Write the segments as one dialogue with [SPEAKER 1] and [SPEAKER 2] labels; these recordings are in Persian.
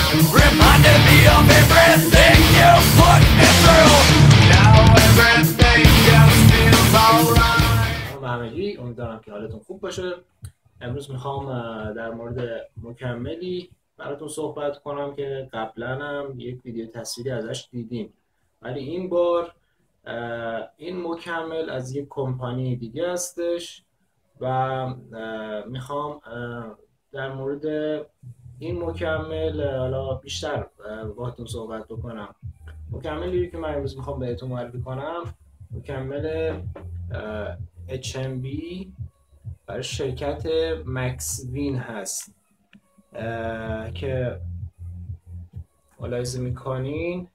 [SPEAKER 1] Reminded me of everything you put me through. Now everything just feels alright.
[SPEAKER 2] سلام همگی، امیدوارم که حالتون خوب باشه. امروز میخوام در مورد مکملی براتون صحبت کنم که قبلا هم یک ویدیو تصویری ازش دیدیم، ولی این بار این مکمل از یک کمپانی دیگه هستش و میخوام در مورد این مکمل حالا بیشتر باهاتون صحبت بکنم. مکملی که من امروز میخوام بهتون معرفی کنم مکمل HMB برای شرکت مکسوین هست که ملاحظه میکنین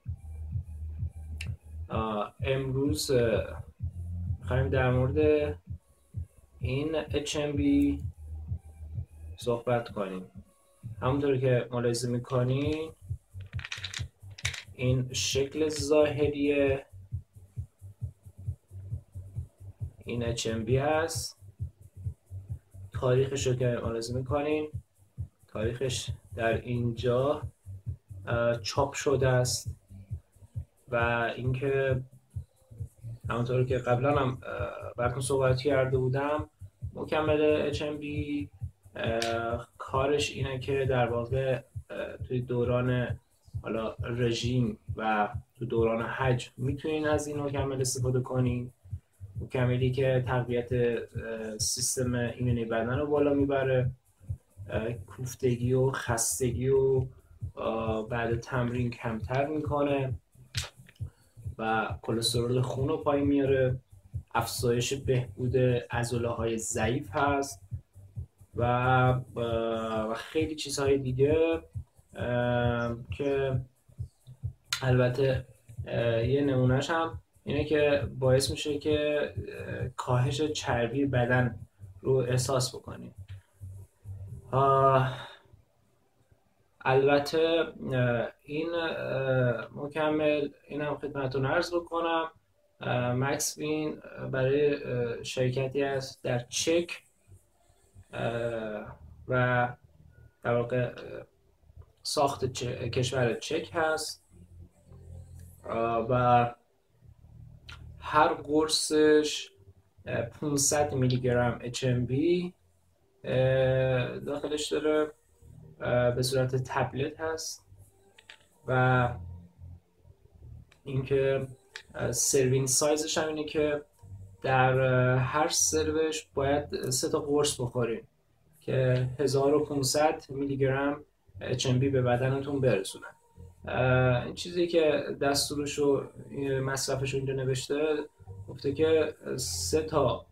[SPEAKER 2] امروز میخوایم در مورد این HMB صحبت کنیم. همونطور که ملاحظه میکنین این شکل ظاهری این HMB هست. تاریخش رو که ملاحظه میکنین، تاریخش در اینجا چاپ شده است و اینکه همونطور که قبلا هم براتون صحبت کرده بودم مکمل HMB کارش اینه که در واقع توی دوران حالا رژیم و تو دوران حج میتونین از این مکمل استفاده کنین. مکملی که تقویت سیستم ایمنی بدن رو بالا میبره، کوفتگی و خستگی و بعد تمرین کمتر میکنه و کلسترول خون رو پایین میاره، افزایش بهبود عضله‌های ضعیف هست و خیلی چیزهای دیگه که البته یه نمونهش هم اینه که باعث میشه که کاهش چربی بدن رو احساس بکنیم. البته این مکمل اینم خدمتتون عرض بکنم مکسوین برای شرکتی است در چک و در واقع ساخت کشور چک هست و هر قرصش 500 میلی گرم HMB داخلش داره، به صورت تبلت هست و اینکه سروین سایزش هم اینه که در هر سروش باید 3 تا قرص بخورین که 1500 میلی گرم HMB به بدنتون برسونن. این چیزی که دستورش و مصرفش رو اینجا نوشته گفته که 3 تا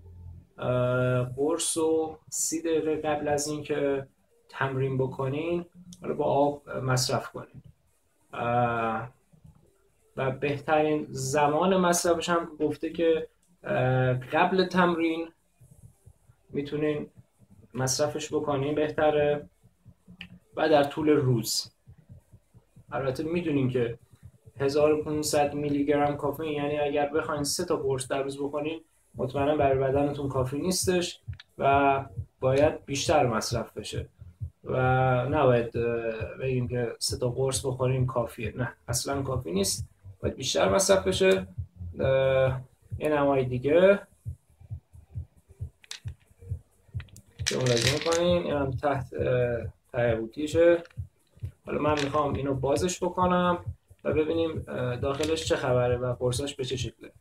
[SPEAKER 2] قرص و 30 دقیقه قبل از اینکه تمرین بکنین حالا با آب مصرف کنین و بهترین زمان مصرفش هم گفته که قبل تمرین میتونین مصرفش بکنین بهتره و در طول روز. البته میدونین که 1500 میلی گرم کافئین یعنی اگر بخواین 3 تا قرص در روز بکنین مطمئنا برای بدنتون کافی نیستش و باید بیشتر مصرف بشه و نباید بگیم که 3 تا قرص بخوریم کافیه. نه، اصلا کافی نیست، باید بیشتر مصرف بشه. یه نمای دیگه که ملاحظه میکنین این هم تحت قوطیشه. حالا من میخوام اینو بازش بکنم و ببینیم داخلش چه خبره و قرصاش به چه شکله.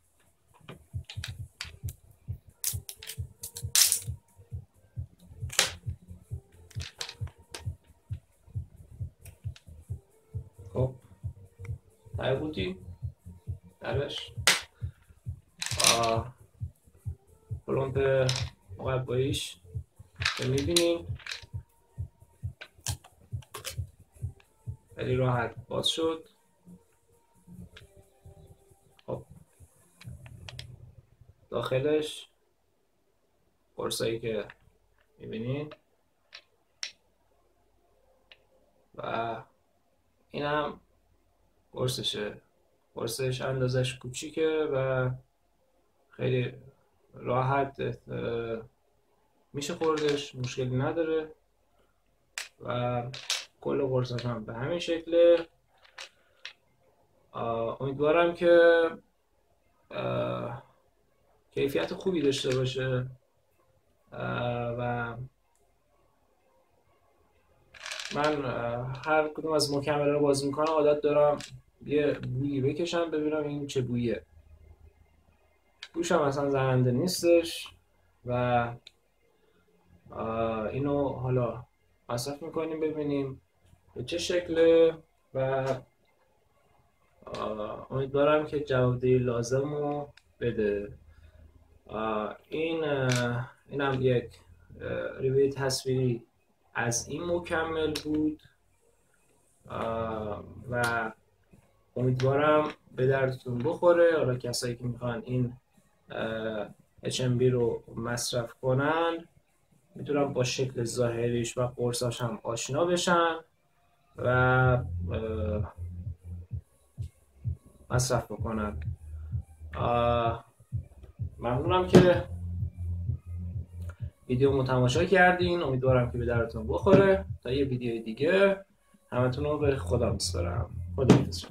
[SPEAKER 2] خب ته قوطی درش پلمپ مقباییش که میبینیم خیلی راحت باز شد. خب داخلش قرصایی که میبینید و این هم قرصشه. قرصش اندازش کوچیکه و خیلی راحت میشه خوردش، مشکلی نداره و کل قرصاش هم به همین شکله. امیدوارم که کیفیت خوبی داشته باشه و من هر کدوم از مکمل رو باز میکنم عادت دارم یه بویی بکشم ببینم این چه بویه. بوش هم اصلا زننده نیستش و اینو حالا مصرف میکنیم ببینیم به چه شکله و امیدوارم که جوابدهی لازم رو بده. این هم یک ریویو تصویری از این مکمل بود و امیدوارم به دردتون بخوره. حالا کسایی که میخوان این HMB رو مصرف کنن میتونن با شکل ظاهریش و قرصاش هم آشنا بشن و مصرف بکنن. ممنونم که ویدیو رو تماشا کردین. امیدوارم که به دردتون بخوره. تا یه ویدیو دیگه همتون رو به خدا میسپارم. خداحافظ.